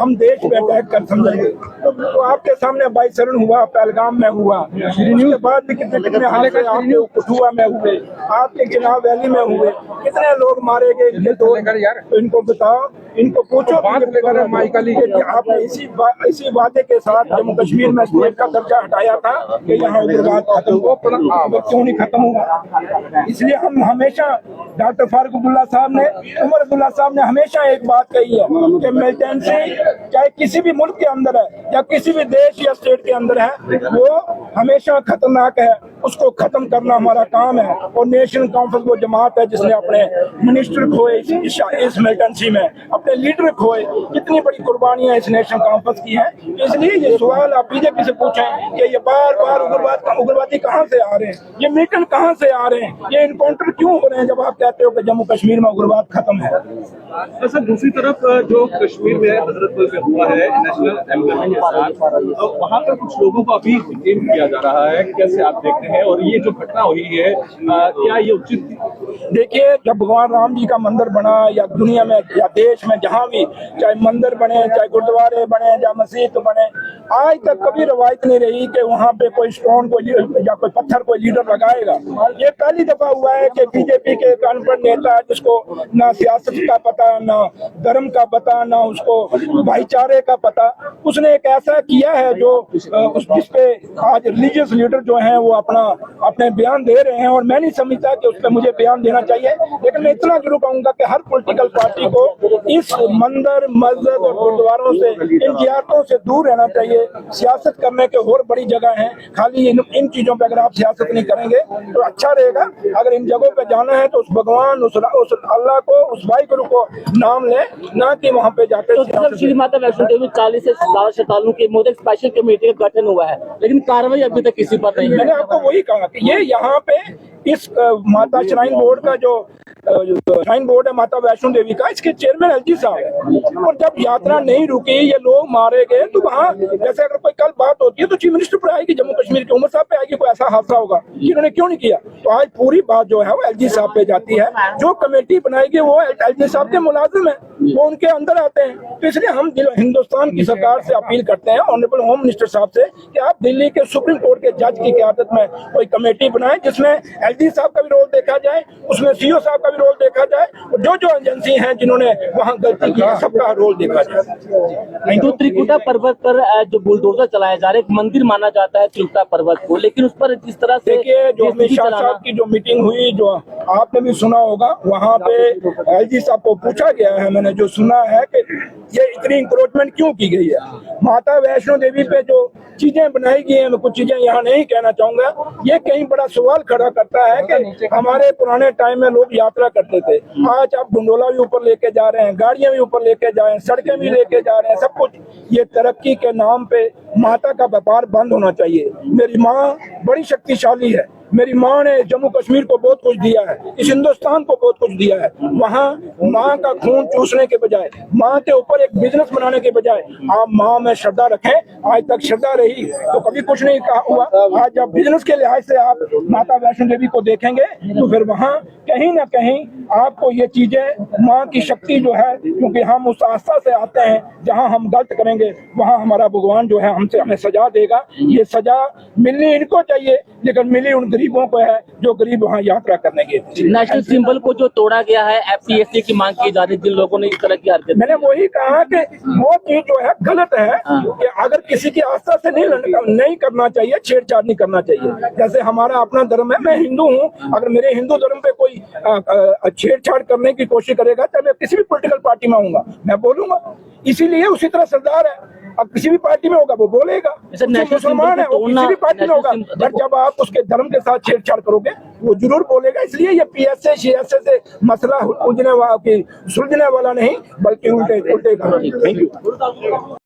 हम देश पे अटैक कर समझेंगे। तो आपके सामने बाईसरण हुआ, पहलगाम में हुआ, उसके बाद भी कितने हादसे आपके कठुआ में हुए, आपके चिनाब वैली में हुए, कितने लोग मारे गए। तो इनको बताओ, इनको पूछो कि आपने इसी वादे के साथ जम्मू कश्मीर में स्टेट का दर्जा हटाया था कि यहाँ उग्रवाद खत्म हो, क्यों नहीं खत्म हुआ? इसलिए हम हमेशा डॉक्टर फारूक अब्दुल्ला साहब ने, उमर अब्दुल्ला साहब ने हमेशा एक बात कही है कि मिलिटेंसी चाहे किसी भी मुल्क के अंदर है या किसी भी देश या स्टेट के अंदर है, वो हमेशा खतरनाक है, उसको खत्म करना हमारा काम है। और नेशनल कॉन्फ्रेंस वो जमात है जिसने अपने मिनिस्टर खोए इस मिलिटेंसी में, अपने लीडर खोए, कितनी बड़ी कुर्बानियां इस नेशनल कॉन्फ्रेंस की हैं। इसलिए ये सवाल आप बीजेपी से पूछें कि ये बार बार उग्रवादी कहाँ से आ रहे हैं, ये मिलिटेंट कहाँ से आ रहे हैं, ये इनकाउंटर क्यों हो रहे हैं, जब आप कहते हो कि जम्मू कश्मीर में उग्रवाद खत्म है। सर दूसरी तरफ जो कश्मीर में हजरतबल में हुआ है नेशनल एम्बेसी के साथ, तो वहाँ पर कुछ लोगों को अभी डिटेन किया जा रहा है, कैसे आप देखते हैं? और ये जो घटना हुई है क्या ये उचित? देखिए, जब भगवान राम जी का मंदिर बना या दुनिया में या देश में जहाँ भी चाहे मंदिर बने, चाहे गुरुद्वारे बने या मस्जिद बने, आज तक कभी रवायत नहीं रही कि वहाँ पे कोई स्टोन को या कोई पत्थर कोई लीडर लगाएगा। ये पहली दफा हुआ है कि बीजेपी के एक अनपढ़ नेता जिसको ना सियासत का पता, ना धर्म का पता, ना उसको भाईचारे का पता, उसने एक ऐसा किया है जो जिसपे आज रिलीजियस लीडर जो हैं वो अपने बयान दे रहे हैं। और मैं नहीं समझता कि उस पर मुझे बयान देना चाहिए, लेकिन मैं इतना जरूर कहूंगा कि हर पॉलिटिकल पार्टी को इस मंदिर, मस्जिद और गुरुद्वारों से, इन जियारतों से दूर रहना चाहिए। सियासत करने के और बड़ी जगह है, खाली इन चीजों पे अगर आप सियासत नहीं करेंगे तो अच्छा रहेगा। अगर इन जगहों पे जाना है तो उस भगवान, उस अल्लाह को, उस भाई गुरु को नाम ले, ना कि वहाँ पे जाके। तो श्री माता वैष्णो देवी 40 से ज्यादा श्रद्धालुओं की मोदी स्पेशल कमेटी का गठन हुआ है, लेकिन कार्रवाई अभी तक किसी पर नहीं है। मैंने आपको वही कहा कि ये यहाँ पे इस माता श्राइन बोर्ड का जो श्राइन बोर्ड है माता वैष्णो देवी का, इसके चेयरमैन एलजी साहब है। और जब यात्रा नहीं रुकी, ये लोग मारे गए, तो वहाँ जैसे अगर कोई कल बात होती है तो चीफ मिनिस्टर पर आएगी, जम्मू कश्मीर के उमर साहब पे आएगी, कोई ऐसा हादसा होगा इन्होंने क्यों नहीं किया। तो आज पूरी बात जो है वो एलजी साहब पे जाती है। जो कमेटी बनाएगी वो एलजी साहब के मुलाजिम है, वो उनके अंदर आते हैं। तो इसलिए हम हिंदुस्तान की सरकार से अपील करते हैं, ऑनरेबल होम मिनिस्टर साहब से, कि आप दिल्ली के सुप्रीम कोर्ट के जज की क़यादत में कोई कमेटी बनाएं जिसमें एलजी साहब का भी रोल देखा जाए, उसमें सीओ साहब का भी रोल देखा जाए, और जो एजेंसी हैं जिन्होंने वहाँ गलती की सबका रोल देखा जाए। तो त्रिकुटा पर्वत पर जो बुलडोजर चलाया जा रहा है, एक मंदिर माना जाता है त्रिकुटा पर्वत को, लेकिन उस पर जिस तरह से देखिए, जो अमित शाह साहब की जो मीटिंग हुई, जो आपने भी सुना होगा, वहाँ पे एलजी साहब को पूछा गया है, मैंने जो सुना है कि ये इतनी इंक्रोचमेंट क्यों की गई है। माता वैष्णो देवी पे जो चीजें बनाई गई हैं, मैं कुछ चीजें यहाँ नहीं कहना चाहूंगा, ये कहीं बड़ा सवाल खड़ा करता है कि हमारे पुराने टाइम में लोग यात्रा करते थे, आज आप गुंडोला भी ऊपर लेके जा रहे हैं, गाड़ियां भी ऊपर लेके जा रहे हैं, सड़कें भी लेके जा रहे हैं, सब कुछ। ये तरक्की के नाम पे माता का व्यापार बंद होना चाहिए। मेरी माँ बड़ी शक्तिशाली है, मेरी माँ ने जम्मू कश्मीर को बहुत कुछ दिया है, इस हिंदुस्तान को बहुत कुछ दिया है। वहाँ माँ का खून चूसने के बजाय, माँ के ऊपर एक बिजनेस बनाने के बजाय आप माँ में श्रद्धा रखें। आज तक श्रद्धा रही तो कभी कुछ नहीं कहा हुआ। आज जब बिजनेस के लिहाज से आप माता वैष्णो देवी को देखेंगे तो फिर वहाँ कहीं ना कहीं आपको ये चीजें, माँ की शक्ति जो है, क्योंकि हम उस आस्था से आते हैं, जहाँ हम गलत करेंगे वहाँ हमारा भगवान जो है हमें सजा देगा। ये सजा मिलनी इनको चाहिए, लेकिन मिली उन गरीबों को है जो गरीब वहाँ यात्रा करने के। नेशनल सिंबल को जो तोड़ा गया है, FCSC की मांग की जा रही है, जिन लोगों ने इस तरह की हरकत, मैंने वही कहा कि वो चीज जो है गलत है कि अगर किसी की आस्था से नहीं करना चाहिए, छेड़छाड़ नहीं करना चाहिए। जैसे हमारा अपना धर्म है, मैं हिंदू हूँ, अगर मेरे हिंदू धर्म पे कोई छेड़छाड़ करने की कोशिश करेगा तो मैं किसी भी पॉलिटिकल पार्टी में आऊंगा, मैं बोलूंगा। इसीलिए उसी तरह सरदार है, अब किसी भी पार्टी में होगा वो बोलेगा, मुसलमान है वो किसी भी पार्टी में होगा, बट जब आप उसके धर्म के साथ छेड़छाड़ करोगे वो जरूर बोलेगा। इसलिए ये PSA CSA से मसला सुलझने वाला नहीं, बल्कि उल्टे। Thank you.